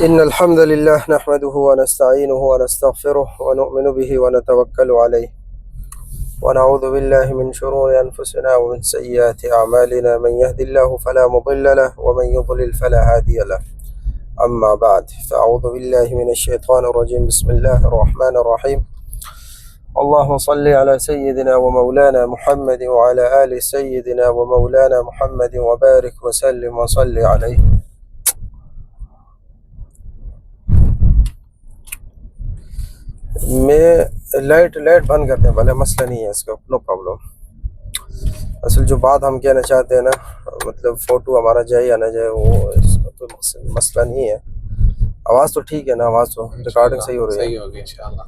إن الحمد لله نحمده ونستعينه ونستغفره ونؤمن به ونتوكل عليه ونعوذ بالله من شرور أنفسنا ومن سيئات أعمالنا من يهد الله فلا مضل له ومن يضلل فلا هادي له أما بعد فأعوذ بالله من الشيطان الرجيم بسم الله الرحمن الرحيم اللهم صل على سيدنا ومولانا محمد وعلى آل سيدنا ومولانا محمد وبارك وسلم وصل عليه. میں لائٹ بند کرتے ہیں بھلے، مسئلہ نہیں ہے اس کا، نو پرابلم. اصل جو بات ہم کہنا چاہتے ہیں نا، مطلب فوٹو ہمارا جائے یا نہ جائے وہ اس کا تو مسئلہ نہیں ہے. آواز تو ٹھیک ہے نا، آواز تو ریکارڈنگ صحیح ہو رہی ہے، صحیح ہوگی انشاءاللہ.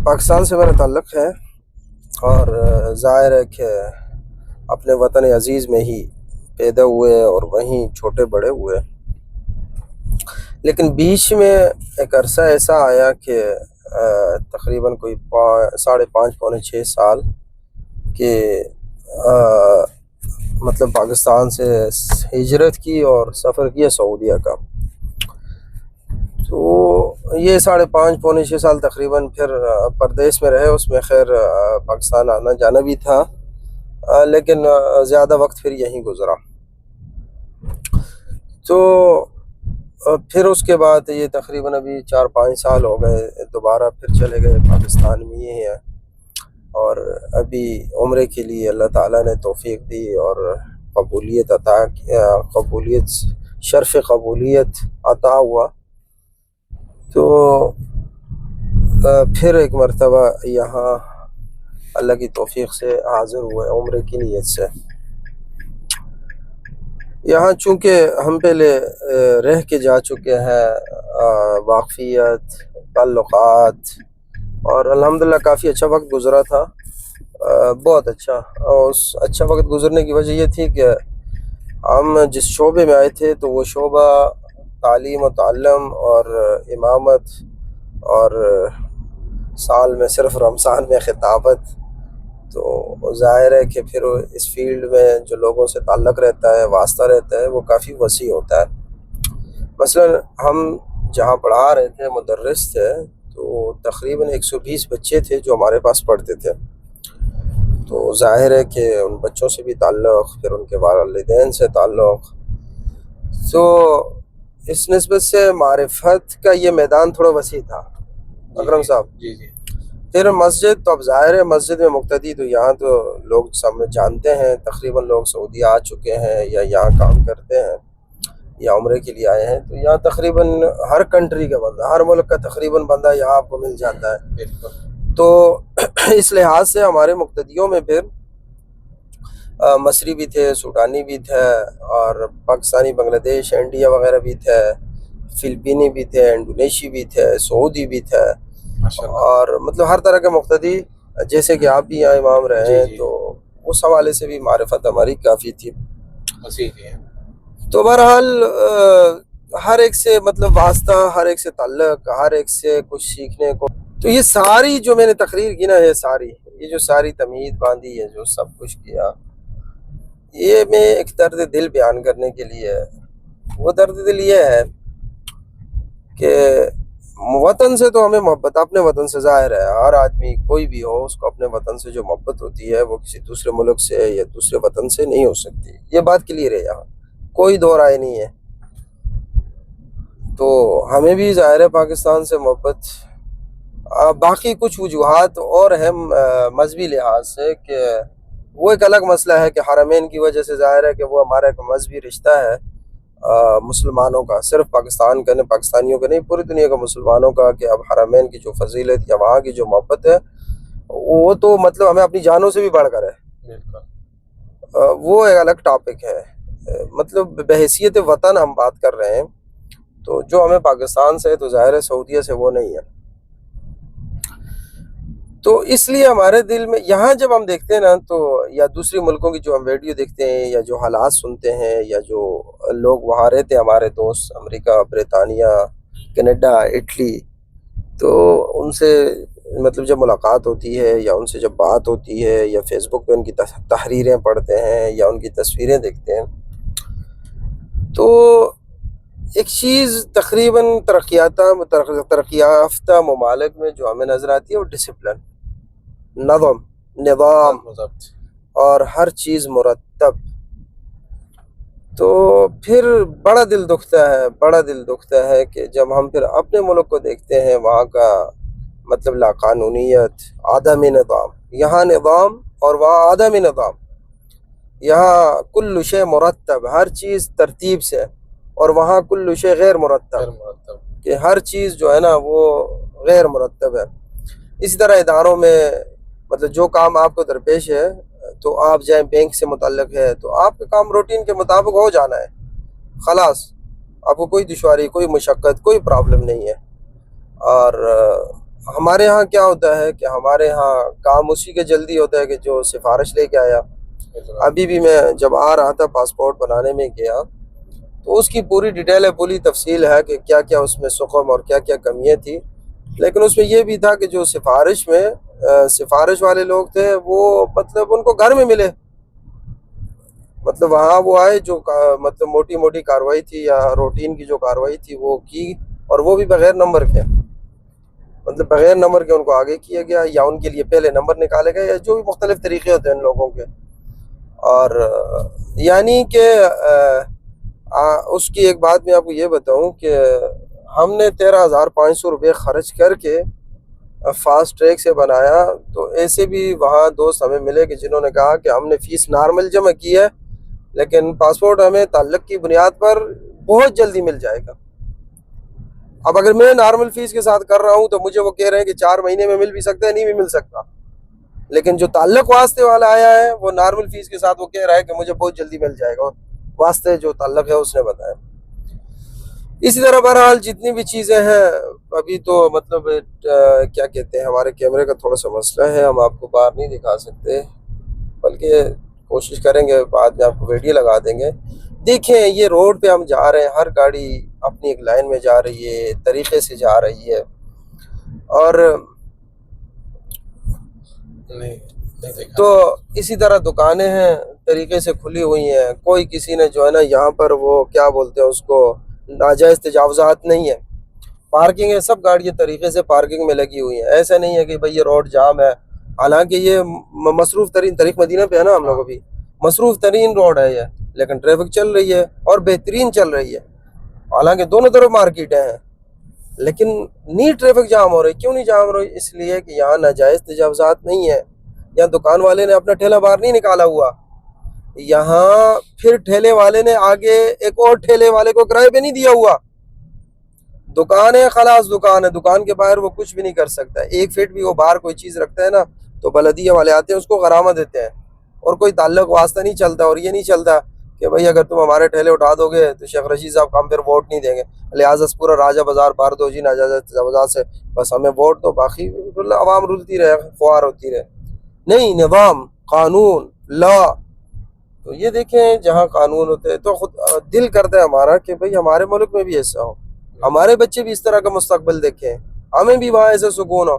پاکستان سے میرا تعلق ہے اور ظاہر ہے کہ اپنے وطن عزیز میں ہی پیدا ہوئے اور وہیں چھوٹے بڑے ہوئے، لیکن بیچ میں ایک عرصہ ایسا آیا کہ تقریباً کوئی 5.5 پونے 6 سال کہ مطلب پاکستان سے ہجرت کی اور سفر کیا سعودیہ کا. تو یہ 5.5 پونے 6 سال تقریباً پھر پردیس میں رہے. اس میں خیر پاکستان آنا جانا بھی تھا، لیکن زیادہ وقت پھر یہیں گزرا. تو پھر اس کے بعد یہ تقریباً ابھی 4-5 سال ہو گئے، دوبارہ پھر چلے گئے پاکستان میں ہی ہیں. اور ابھی عمرے کے لیے اللہ تعالیٰ نے توفیق دی اور شرف قبولیت عطا ہوا. تو پھر ایک مرتبہ یہاں اللہ کی توفیق سے حاضر ہوئے عمرے کی نیت سے. یہاں چونکہ ہم پہلے رہ کے جا چکے ہیں، واقفیت، تعلقات، اور الحمدللہ کافی اچھا وقت گزرا تھا، بہت اچھا. اور اس اچھا وقت گزرنے کی وجہ یہ تھی کہ ہم جس شعبے میں آئے تھے تو وہ شعبہ تعلیم و تعلم اور امامت، اور سال میں صرف رمضان میں خطابت. تو ظاہر ہے کہ پھر اس فیلڈ میں جو لوگوں سے تعلق رہتا ہے، واسطہ رہتا ہے، وہ کافی وسیع ہوتا ہے. مثلا ہم جہاں پڑھا رہے تھے، مدرس تھے، تو تقریباً 120 بچے تھے جو ہمارے پاس پڑھتے تھے. تو ظاہر ہے کہ ان بچوں سے بھی تعلق، پھر ان کے والدین سے تعلق. تو اس نسبت سے معرفت کا یہ میدان تھوڑا وسیع تھا اکرم صاحب. جی. پھر مسجد، تو اب ظاہر ہے مسجد میں مقتدی تو یہاں تو لوگ سب جانتے ہیں، تقریباً لوگ سعودی آ چکے ہیں یا یہاں کام کرتے ہیں یا عمرے کے لیے آئے ہیں. تو یہاں تقریباً ہر کنٹری کا بندہ، ہر ملک کا تقریباً بندہ یہاں آپ کو مل جاتا ہے. بالکل. تو اس لحاظ سے ہمارے مقتدیوں میں پھر مصری بھی تھے، سوڈانی بھی تھے، اور پاکستانی، بنگلہ دیش، انڈیا وغیرہ بھی تھے، فلپینی بھی تھے، انڈونیشی بھی تھے، سعودی بھی تھے، اور مطلب ہر طرح کے مقتدی، جیسے کہ آپ بھی یہاں امام رہے ہیں. تو اس حوالے سے بھی معرفت ہماری کافی تھی. تو بہرحال ہر ایک سے مطلب واسطہ، ہر ایک سے تعلق، ہر ایک سے کچھ سیکھنے کو. تو یہ ساری جو میں نے تقریر کی نا، یہ جو ساری تمہید باندھی ہے، جو سب کچھ کیا، یہ میں ایک درد دل بیان کرنے کے لیے. وہ درد دل یہ ہے کہ وطن سے تو ہمیں محبت، اپنے وطن سے ظاہر ہے ہر آدمی کوئی بھی ہو، اس کو اپنے وطن سے جو محبت ہوتی ہے وہ کسی دوسرے ملک سے یا دوسرے وطن سے نہیں ہو سکتی. یہ بات کلیئر ہے، یہاں کوئی دو رائے نہیں ہے. تو ہمیں بھی ظاہر ہے پاکستان سے محبت. باقی کچھ وجوہات اور ہیں مذہبی لحاظ سے، کہ وہ ایک الگ مسئلہ ہے کہ حرمین کی وجہ سے ظاہر ہے کہ وہ ہمارا ایک مذہبی رشتہ ہے مسلمانوں کا، صرف پاکستان کا نہیں، پاکستانیوں کا نہیں، پوری دنیا کا مسلمانوں کا، کہ اب حرمین کی جو فضیلت یا وہاں کی جو محبت ہے وہ تو مطلب ہمیں اپنی جانوں سے بھی بڑھ کر ہے. وہ ایک الگ ٹاپک ہے. مطلب بحیثیت وطن ہم بات کر رہے ہیں، تو جو ہمیں پاکستان سے، تو ظاہر ہے سعودیہ سے وہ نہیں ہے. تو اس لیے ہمارے دل میں یہاں جب ہم دیکھتے ہیں نا، تو یا دوسری ملکوں کی جو ہم ویڈیو دیکھتے ہیں یا جو حالات سنتے ہیں یا جو لوگ وہاں رہتے ہیں، ہمارے دوست امریکہ، برطانیہ، کینیڈا، اٹلی، تو ان سے مطلب جب ملاقات ہوتی ہے یا ان سے جب بات ہوتی ہے یا فیس بک پہ ان کی تحریریں پڑھتے ہیں یا ان کی تصویریں دیکھتے ہیں، تو ایک چیز تقریباً ترقی یافتہ ممالک میں جو ہمیں نظر آتی ہے وہ ڈسپلن، نظام اور ہر چیز مرتب. تو پھر بڑا دل دکھتا ہے کہ جب ہم پھر اپنے ملک کو دیکھتے ہیں، وہاں کا مطلب لا قانونیت، عدم نظام. یہاں نظام اور وہاں عدم نظام. یہاں کل شے مرتب، ہر چیز ترتیب سے، اور وہاں کل شے غیر مرتب، کہ ہر چیز جو ہے نا وہ غیر مرتب ہے. اسی طرح اداروں میں مطلب جو کام آپ کو درپیش ہے، تو آپ جائیں بینک سے متعلق ہے تو آپ کا کام روٹین کے مطابق ہو جانا ہے، خلاص. آپ کو کوئی دشواری، کوئی مشقت، کوئی پرابلم نہیں ہے. اور ہمارے ہاں کیا ہوتا ہے کہ ہمارے ہاں کام اسی کے جلدی ہوتا ہے کہ جو سفارش لے کے آیا. ابھی بھی میں جب آ رہا تھا پاسپورٹ بنانے میں گیا تو اس کی پوری ڈیٹیل ہے، پوری تفصیل ہے کہ کیا کیا اس میں سقم اور کیا کیا کمیاں تھی. لیکن اس میں یہ بھی تھا کہ جو سفارش والے لوگ تھے وہ مطلب ان کو گھر میں ملے. مطلب وہاں وہ آئے، جو مطلب موٹی موٹی کارروائی تھی یا روٹین کی جو کارروائی تھی وہ کی، اور وہ بھی بغیر نمبر کے. مطلب بغیر نمبر کے ان کو آگے کیا گیا، یا ان کے لیے پہلے نمبر نکالے گئے، یا جو بھی مختلف طریقے ہوتے ہیں ان لوگوں کے. اور یعنی کہ اس کی ایک بات میں آپ کو یہ بتاؤں کہ ہم نے 13,500 روپے خرچ کر کے فاسٹ ٹریک سے بنایا. تو ایسے بھی وہاں دوست ہمیں ملے کہ جنہوں نے کہا کہ ہم نے فیس نارمل جمع کی ہے، لیکن پاسپورٹ ہمیں تعلق کی بنیاد پر بہت جلدی مل جائے گا. اب اگر میں نارمل فیس کے ساتھ کر رہا ہوں تو مجھے وہ کہہ رہے ہیں کہ 4 مہینے میں مل بھی سکتا ہے، نہیں بھی مل سکتا. لیکن جو تعلق واسطے والا آیا ہے وہ نارمل فیس کے ساتھ وہ کہہ رہا ہے کہ مجھے بہت جلدی مل جائے گا، واسطے جو تعلق ہے اس نے بتایا. اسی طرح بہرحال جتنی بھی چیزیں ہیں، ابھی تو مطلب کیا کہتے ہیں، ہمارے کیمرے کا تھوڑا سا مسئلہ ہے، ہم آپ کو باہر نہیں دکھا سکتے، بلکہ کوشش کریں گے بعد میں آپ کو ویڈیو لگا دیں گے. دیکھیں یہ روڈ پہ ہم جا رہے ہیں، ہر گاڑی اپنی ایک لائن میں جا رہی ہے، طریقے سے جا رہی ہے. اور تو اسی طرح دکانیں ہیں طریقے سے کھلی ہوئی ہیں. کوئی کسی نے جو ہے نا یہاں پر وہ کیا بولتے ہیں اس کو، ناجائز تجاوزات نہیں ہے. پارکنگ ہے، سب گاڑیاں طریقے سے پارکنگ میں لگی ہوئی ہیں. ایسا نہیں ہے کہ بھئی یہ روڈ جام ہے. حالانکہ یہ مصروف ترین طریق مدینہ پہ ہے نا، ہم لوگ ابھی مصروف ترین روڈ ہے یہ، لیکن ٹریفک چل رہی ہے اور بہترین چل رہی ہے. حالانکہ دونوں طرف مارکیٹیں ہیں، لیکن نہیں ٹریفک جام ہو رہی. کیوں نہیں جام ہو رہی؟ اس لیے کہ یہاں ناجائز تجاوزات نہیں ہے. یہاں دکان والے نے اپنا ٹھیلا باہر نہیں نکالا ہوا. یہاں پھر ٹھیلے والے نے آگے ایک اور ٹھیلے والے کو کرائے پہ نہیں دیا ہوا. دکان ہے، خلاص دکان ہے، دکان کے باہر وہ کچھ بھی نہیں کر سکتا. 1 فٹ بھی وہ باہر کوئی چیز رکھتا ہے نا تو بلدیہ والے آتے ہیں اس کو غرامت دیتے ہیں، اور کوئی تعلق واسطہ نہیں چلتا. اور یہ نہیں چلتا کہ بھئی اگر تم ہمارے ٹھیلے اٹھا دو گے تو شیخ رشید صاحب کو ہم پھر ووٹ نہیں دیں گے، لہٰذا پورا راجہ بازار بھر دو جی ناجائز تجاوزات سے، بس ہمیں ووٹ دو، باقی عوام رلتی رہے، خوار ہوتی رہے. نہیں، نظام، قانون، لا. تو یہ دیکھیں جہاں قانون ہوتے ہیں تو خود دل کرتا ہے ہمارا کہ بھئی ہمارے ملک میں بھی ایسا ہو، ہمارے بچے بھی اس طرح کا مستقبل دیکھیں، ہمیں بھی وہاں ایسے سکون ہو.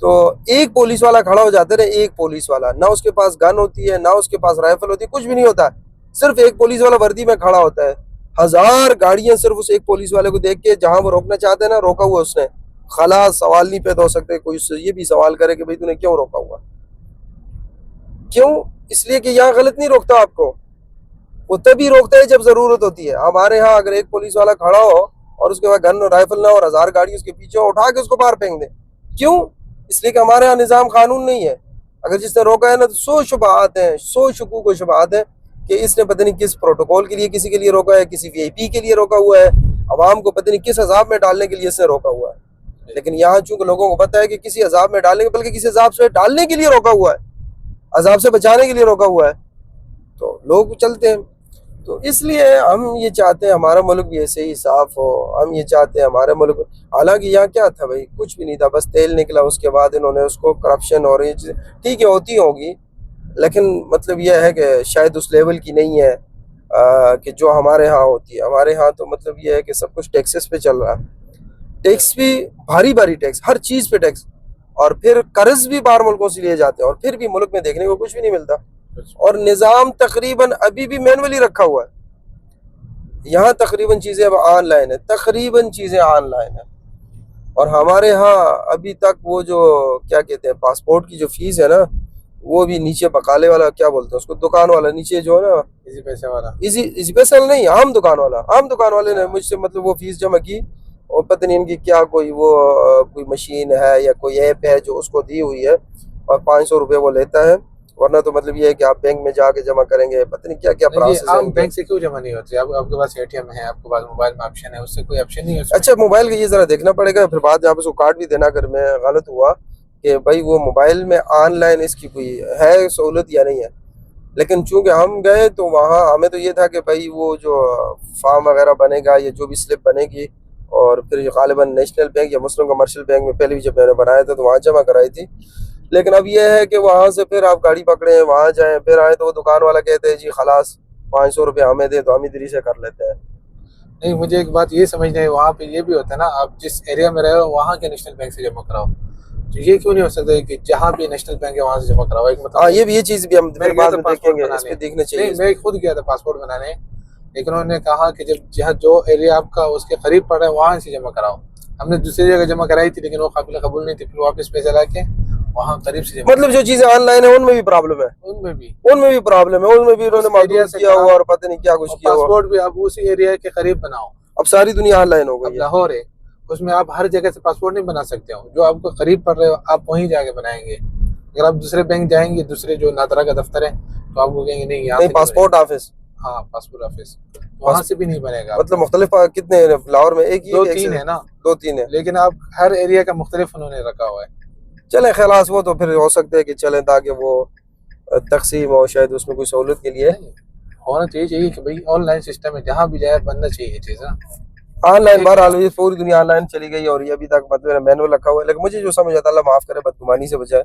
تو ایک پولیس والا کھڑا ہو جاتا ہے، ایک پولیس والا، نہ اس کے پاس گن ہوتی ہے، نہ اس کے پاس رائفل ہوتی ہے، کچھ بھی نہیں ہوتا. صرف ایک پولیس والا وردی میں کھڑا ہوتا ہے. 1000 گاڑیاں صرف اس ایک پولیس والے کو دیکھ کے، جہاں وہ روکنا چاہتے ہیں نا روکا ہوا اس نے، خلاص سوال نہیں پیدا ہو سکتے. کوئی اس سے یہ بھی سوال کرے کہ بھئی تو نے کیوں روکا ہوا؟ کیوں؟ اس لیے کہ یہاں غلط نہیں روکتا آپ کو، وہ تبھی روکتا ہے جب ضرورت ہوتی ہے. ہمارے ہاں اگر ایک پولیس والا کھڑا ہو اور اس کے بعد گن رائفل نہ اور 1000 گاڑی اس کے پیچھے اٹھا کے اس کو باہر پھینک دیں. کیوں؟ اس لیے کہ ہمارے ہاں نظام قانون نہیں ہے. اگر جس نے روکا ہے نا تو 100 شبہات ہیں، 100 شکوک و شبہات ہیں کہ اس نے پتہ نہیں کس پروٹوکول کے لیے کسی کے لیے روکا ہے، کسی وی آئی پی کے لیے روکا ہوا ہے، عوام کو پتہ نہیں کس عذاب میں ڈالنے کے لیے اس نے روکا ہوا ہے. لیکن یہاں چونکہ لوگوں کو پتہ ہے کہ کسی عذاب میں ڈالنے بلکہ کسی عذاب سے ڈالنے کے لیے روکا ہوا ہے، عذاب سے بچانے کے لیے روکا ہوا ہے، تو لوگ چلتے ہیں. تو اس لیے ہم یہ چاہتے ہیں ہمارا ملک بھی ایسے ہی صاف ہو. ہم یہ چاہتے ہیں ہمارے ملک، حالانکہ یہاں کیا تھا بھائی، کچھ بھی نہیں تھا، بس تیل نکلا، اس کے بعد انہوں نے اس کو کرپشن اور یہ چیزیں ٹھیک ہے ہوتی ہوگی، لیکن مطلب یہ ہے کہ شاید اس لیول کی نہیں ہے کہ جو ہمارے ہاں ہوتی ہے. ہمارے ہاں تو مطلب یہ ہے کہ سب کچھ ٹیکسز پہ چل رہا ہے، ٹیکس بھی بھاری بھاری ٹیکس، ہر چیز پہ ٹیکس، اور پھر قرض بھی باہر ملکوں سے لیے جاتے ہیں، اور پھر بھی ملک میں دیکھنے کو کچھ بھی نہیں ملتا. اور نظام تقریباً ابھی بھی مینولی رکھا ہوا ہے. یہاں تقریباً چیزیں اب آن لائن ہے، تقریباً چیزیں آن لائن ہیں. اور ہمارے ہاں ابھی تک وہ جو کیا کہتے ہیں پاسپورٹ کی جو فیس ہے نا، وہ بھی نیچے بقالے والا کیا بولتے ہیں اس کو، دکان والا نیچے جو ہے نا، اسی پیسے والا، اسی پیسہ نہیں، عام دکان والے نے مجھ سے مطلب وہ فیس جمع کی، اور پتہ نہیں ان کی کیا کوئی وہ کوئی مشین ہے یا کوئی ایپ ہے جو اس کو دی ہوئی ہے، اور 500 روپے وہ لیتا ہے. ورنہ تو مطلب یہ ہے کہ آپ بینک میں جا کے جمع کریں گے، پتہ نہیں کیا کیا پروسیس ہے. آپ بینک سے کیوں جمع نہیں ہوتی؟ آپ کے پاس اے ٹی ایم ہے، آپ کے پاس موبائل میں آپشن ہے، اس سے کوئی آپشن نہیں ہے؟ اچھا موبائل کا یہ ذرا دیکھنا پڑے گا، پھر بعد میں آپ اس کو کارڈ بھی دینا اگر میں غلط ہوا کہ بھائی وہ موبائل میں آن لائن اس کی کوئی ہے سہولت یا نہیں ہے. لیکن چونکہ ہم گئے تو وہاں ہمیں تو یہ تھا کہ بھائی وہ جو فارم وغیرہ بنے گا یا جو بھی سلپ بنے گی، اور پھر غالباً نیشنل بینک یا مسلم کمرشل بینک میں پہلے بھی جب میں نے بنایا تھا تو وہاں جمع کرائی تھی. لیکن اب یہ ہے کہ وہاں سے پھر آپ گاڑی پکڑیں وہاں جائیں پھر آئیں تو وہ دکان والا کہتے ہیں جی خلاص 500 روپے ہمیں دیں، تو ہم ادھر سے کر لیتے ہیں. نہیں، مجھے ایک بات یہ سمجھ نہیں، وہاں پہ یہ بھی ہوتا ہے نا، آپ جس ایریا میں رہے ہو وہاں کے نیشنل بینک سے جمع کراؤ، تو یہ کیوں نہیں ہو سکتا کہ جہاں بھی نیشنل بینک ہے وہاں سے جمع کراؤ؟ ایک ہاں یہ چیز بھی ہم پھر بعد میں دیکھیں گے، اس پہ دیکھنا چاہیے. میں خود گیا تھا پاسپورٹ بنانے، لیکن انہوں نے کہا کہ جہاں جو ایریا آپ کا اس کے قریب پڑ رہا ہے وہاں سے جمع کراؤ. ہم نے دوسری جگہ جمع کرائی تھی لیکن وہ قابل قبول نہیں تھی، پھر واپس پیسہ لا کے وہاں قریب سے جمع. مطلب جو چیزیں آن لائن ہیں ان میں بھی پرابلم ہے، ان میں بھی پرابلم ہے، ان میں بھی انہوں نے محدود کیا ہوا اور پتہ نہیں کیا کچھ کیا ہوا. پاسپورٹ بھی آپ اسی ایریا کے قریب بناؤ. اب ساری دنیا آن لائن ہو گئی ہے. لاہور ہے، اس میں آپ ہر جگہ سے پاسپورٹ نہیں بنا سکتے ہو، جو آپ کو قریب پڑ رہے ہو آپ وہیں جا کے بنائیں گے. اگر آپ دوسرے بینک جائیں گے، دوسرے جو نادرا کا دفتر ہے، تو آپ کو کہیں گے نہیں یہاں سے پاسپورٹ آفس، ہاں پاسپورٹ آفس، وہاں سے بھی نہیں بنے گا. مطلب مختلف کتنے لاہور میں؟ ایک ہی 2-3 ہے نا، 2-3 ہے، لیکن آپ ہر ایریا کا مختلف انہوں نے رکھا ہوا ہے. چلیں خلاص وہ تو پھر ہو سکتا ہے کہ چلیں تاکہ وہ تقسیم ہو، شاید اس میں کوئی سہولت کے لیے ہونا چاہیے کہ بھائی آن لائن سسٹم ہے، جہاں بھی جائے بننا چاہیے یہ چیز. آن لائن بہرحال پوری دنیا آن لائن چلی گئی اور یہ ابھی تک مطلب مینول رکھا ہوا ہے. لیکن مجھے جو سمجھ آتا ہے اللہ معاف کرے بدگمانی سے بچائے،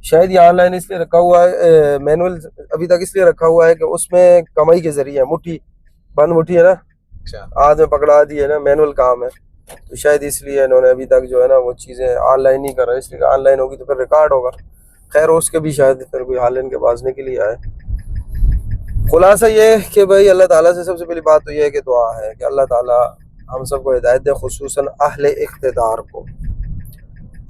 شاید یہ آن لائن اس لیے رکھا ہوا ہے، مینول ابھی تک اس لیے رکھا ہوا ہے کہ اس میں کمائی کے ذریعے مٹھی بند مٹھی ہے نا، ہاتھ میں پکڑا دی ہے نا، مینول کام ہے، تو شاید اس لیے انہوں نے ابھی تک جو ہے نا وہ چیزیں آن لائن نہیں کر رہے، اس لیے آن لائن ہوگی تو پھر ریکارڈ ہوگا. خیر اس کے بھی شاید پھر کوئی حال ان کے پاس نکل ہی آئے. خلاصہ یہ کہ بھائی اللہ تعالیٰ سے سب سے پہلی بات تو یہ ہے کہ دعا ہے کہ اللہ تعالیٰ ہم سب کو ہدایت دے، خصوصاً اہل اقتدار کو،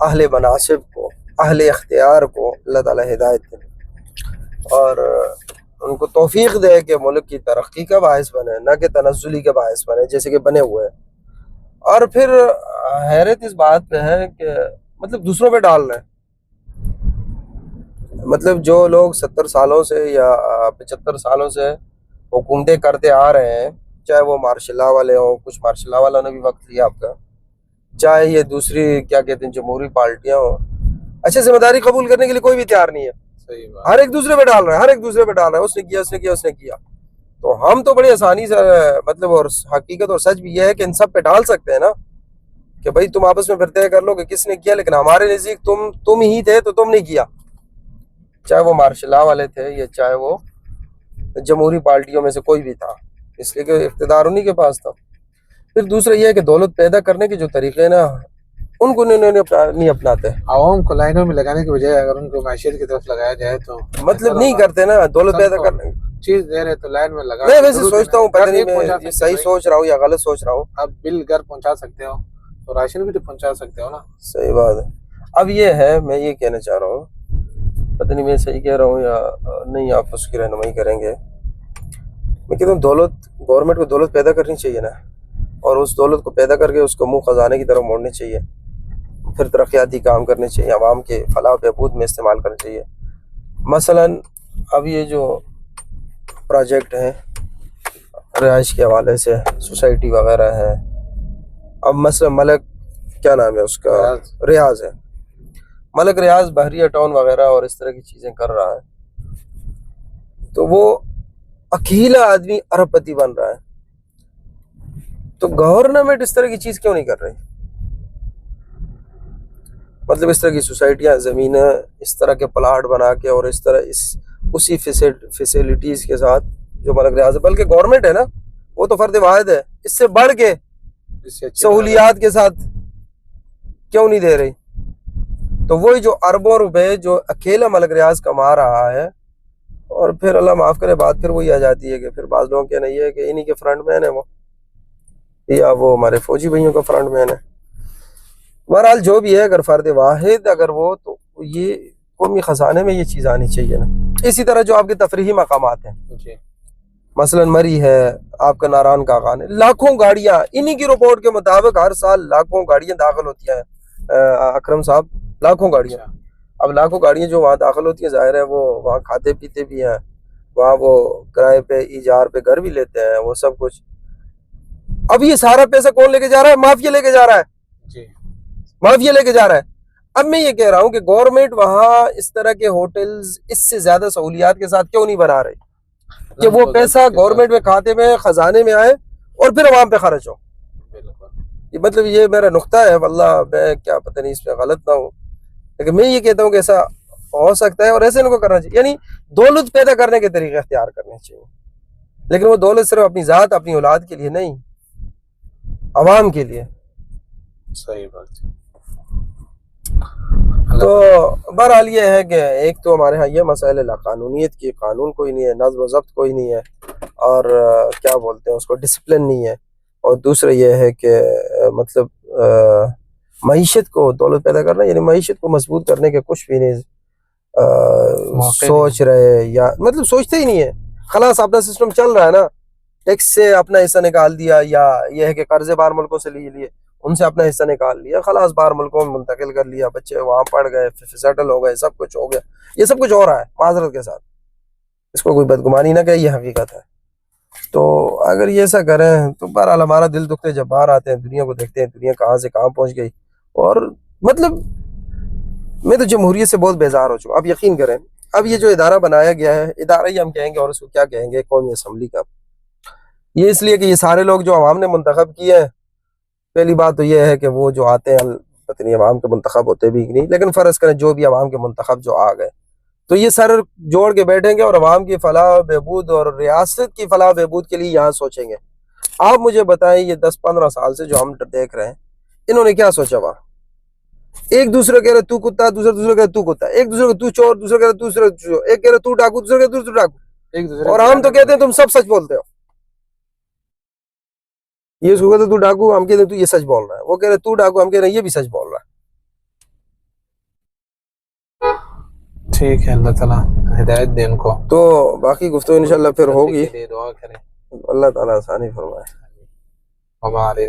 اہل مناصب کو، اہل اختیار کو اللہ تعالیٰ ہدایت دے اور ان کو توفیق دے کہ ملک کی ترقی کا باعث بنے، نہ کہ تنزلی کا باعث بنے جیسے کہ بنے ہوئے ہیں. اور پھر حیرت اس بات پہ ہے کہ مطلب دوسروں پہ ڈال رہے ہیں. مطلب جو لوگ 70 سالوں سے یا 75 سالوں سے حکومتیں کرتے آ رہے ہیں، چاہے وہ مارشل لا والے ہوں، کچھ مارشل لا والوں نے بھی وقت لیا آپ کا، چاہے یہ دوسری کیا کہتے ہیں جمہوری پارٹیاں ہوں، اچھا ذمہ داری قبول کرنے کے لیے کوئی بھی تیار نہیں ہے. ہر ایک دوسرے پہ ڈال رہا ہے، ہر ایک دوسرے پہ ڈال رہا ہے، اس نے کیا، اس نے کیا، اس نے کیا. تو ہم تو بڑی آسانی سے مطلب اور حقیقت اور سچ بھی یہ ہے کہ ان سب پہ ڈال سکتے ہیں نا کہ بھائی تم آپس میں پھر طے کر لو کہ کس نے کیا. لیکن ہمارے نزدیک تم ہی تھے تو تم نہیں کیا، چاہے وہ مارشل لا والے تھے یا چاہے وہ جمہوری پارٹیوں میں سے کوئی بھی تھا، اس لیے کہ اقتدار انہی کے پاس تھا. پھر دوسرا یہ ہے کہ دولت پیدا کرنے کے جو طریقے نا ان کو نہیں اپناتے. عوام کو لائنوں میں لگانے کے بجائے اگر ان کو معیشت کی طرف لگایا جائے تو مطلب نہیں کرتے نا، دولت پیدا کرنے چیز دے رہے تو لائن میں لگا. میں ویسے سوچتا ہوں پتہ نہیں میں صحیح سوچ رہا ہوں یا غلط سوچ رہا ہوں. آپ بل گھر پہنچا سکتے ہو تو راشن بھی تو پہنچا سکتے ہو نا. صحیح بات ہے. اب یہ ہے میں یہ کہنا چاہ رہا ہوں، پتہ نہیں میں صحیح کہہ رہا ہوں یا نہیں، آپ اس کی رہنمائی کریں گے. میں کہتا ہوں دولت، گورنمنٹ کو دولت پیدا کرنی چاہیے نا، اور اس دولت کو پیدا کر کے اس کو منہ خزانے کی طرف موڑنے چاہیے، پھر ترقیاتی کام کرنے چاہیے، عوام کے فلاح و بہبود میں استعمال کرنا چاہیے. مثلاً اب یہ جو پروجیکٹ ہیں رہائش کے حوالے سے، سوسائٹی وغیرہ ہے، اب مثلا ملک کیا نام ہے اس کا، ریاض ہے، ملک ریاض بحریہ ٹاؤن وغیرہ اور اس طرح کی چیزیں کر رہا ہے، تو وہ اکیلا آدمی ارب پتی بن رہا ہے. تو گورنمنٹ اس طرح کی چیز کیوں نہیں کر رہی؟ مطلب اس طرح کی سوسائٹیاں، زمینیں، اس طرح کے پلاٹ بنا کے اور اس طرح اسی فیسیلیٹیز کے ساتھ جو ملک ریاض ہے، بلکہ گورنمنٹ ہے نا وہ تو فرد واحد ہے، اس سے بڑھ کے سہولیات کے ساتھ کیوں نہیں دے رہی؟ تو وہی جو اربوں روپے جو اکیلا ملک ریاض کما رہا ہے اور پھر اللہ معاف کرے بات پھر وہی آ جاتی ہے کہ پھر بعض لوگوں کے نہیں ہے کہ انہی کے فرنٹ مین ہے وہ، یا وہ ہمارے فوجی بھائیوں کا فرنٹ مین ہے. بہرحال جو بھی ہے، اگر فرد واحد اگر وہ، تو یہ قومی خزانے میں یہ چیز آنی چاہیے نا. اسی طرح جو آپ کے تفریحی مقامات ہیں، جی مثلا مری ہے، آپ کا ناران کا خان ہے، لاکھوں گاڑیاں انہی کی رپورٹ کے مطابق ہر سال لاکھوں گاڑیاں داخل ہوتی ہیں. اکرم صاحب، لاکھوں گاڑیاں. اچھا. اب لاکھوں گاڑیاں جو وہاں داخل ہوتی ہیں، ظاہر ہے وہ وہاں کھاتے پیتے بھی ہیں، وہاں وہ کرائے پہ ایجار پہ گھر بھی لیتے ہیں، وہ سب کچھ. اب یہ سارا پیسہ کون لے کے جا رہا ہے؟ مافیا لے کے جا رہا ہے. جی مافیا لے کے جا رہا ہے. اب میں یہ کہہ رہا ہوں کہ گورنمنٹ وہاں اس طرح کے ہوٹلز اس سے زیادہ سہولیات کے ساتھ کیوں نہیں بنا رہی کہ وہ پیسہ گورنمنٹ میں کھاتے میں خزانے میں آئے اور پھر عوام پہ خرچ ہو. یہ مطلب یہ میرا نقطہ ہے، واللہ میں کیا پتہ نہیں اس میں غلط نہ ہوں، لیکن میں یہ کہتا ہوں کہ ایسا ہو سکتا ہے اور ایسے ان کو کرنا چاہیے. یعنی دولت پیدا کرنے کے طریقے اختیار کرنے چاہیے، لیکن وہ دولت صرف اپنی ذات، اپنی اولاد کے لیے نہیں، عوام کے لیے. صحیح بات. تو بہرحال یہ ہے کہ ایک تو ہمارے ہاں یہ مسائل لا قانونیت کی، قانون کوئی نہیں ہے، نظم و ضبط کوئی نہیں ہے، اور کیا بولتے ہیں اس کو، ڈسپلن نہیں ہے. اور دوسرا یہ ہے کہ مطلب معیشت کو دولت پیدا کرنا، یعنی معیشت کو مضبوط کرنے کے کچھ بھی نہیں سوچ رہے، یا مطلب سوچتے ہی نہیں ہے. خلاص اپنا سسٹم چل رہا ہے نا، ٹیکس سے اپنا حصہ نکال دیا، یا یہ ہے کہ قرضے باہر ملکوں سے لیے ان سے اپنا حصہ نکال لیا، خلاص باہر ملکوں میں منتقل کر لیا، بچے وہاں پڑھ گئے، سیٹل ہو گئے، سب کچھ ہو گیا. یہ سب کچھ ہو رہا ہے معذرت کے ساتھ، اس کو کوئی بدگمانی نہ کہ یہ حقیقت ہے. تو اگر یہ ایسا کریں تو بہرحال ہمارا دل دکھتے جب باہر آتے ہیں، دنیا کو دیکھتے ہیں، دنیا کہاں سے کہاں پہنچ گئی. اور مطلب میں تو جمہوریت سے بہت بیزار ہو چکا. اب یقین کریں، اب یہ جو ادارہ بنایا گیا ہے، ادارہ ہی ہم کہیں گے اور اس کو کیا کہیں گے، قومی اسمبلی کا، یہ اس لیے کہ یہ سارے لوگ جو عوام نے منتخب کیے ہیں. پہلی بات تو یہ ہے کہ وہ جو آتے ہیں پتہ نہیں عوام کے منتخب ہوتے بھی نہیں، لیکن فرض کریں جو بھی عوام کے منتخب جو آ گئے، تو یہ سر جوڑ کے بیٹھیں گے اور عوام کی فلاح و بہبود اور ریاست کی فلاح و بہبود کے لیے یہاں سوچیں گے. آپ مجھے بتائیں، یہ 10-15 سال سے جو ہم دیکھ رہے ہیں، انہوں نے کیا سوچا وہاں؟ ایک دوسرے کہہ رہے تو کتا، دوسرے کہہ رہے تو کتا، ایک دوسرے کو تو چور، دوسرے کہہ رہے تو چور، ایک کہہ رہے تو ڈاکو، دوسرے کہہ رہے تو ڈاکو، اور ہم تو کہتے ہیں تم سب سچ بولتے ہو. یہ اس کو کہتے تو ڈاکو، ہم کہتے ہیں تو یہ سچ بول رہا ہے، وہ کہہ رہے تو ڈاکو، ہم کہہ رہے ہیں یہ بھی سچ بول رہا ہے. ٹھیک ہے، اللہ تعالیٰ ہدایت دے ان کو. تو باقی گفتگو انشاءاللہ پھر ہوگی، دعا کریں، اللہ تعالیٰ آسانی فرمائے. ہمارے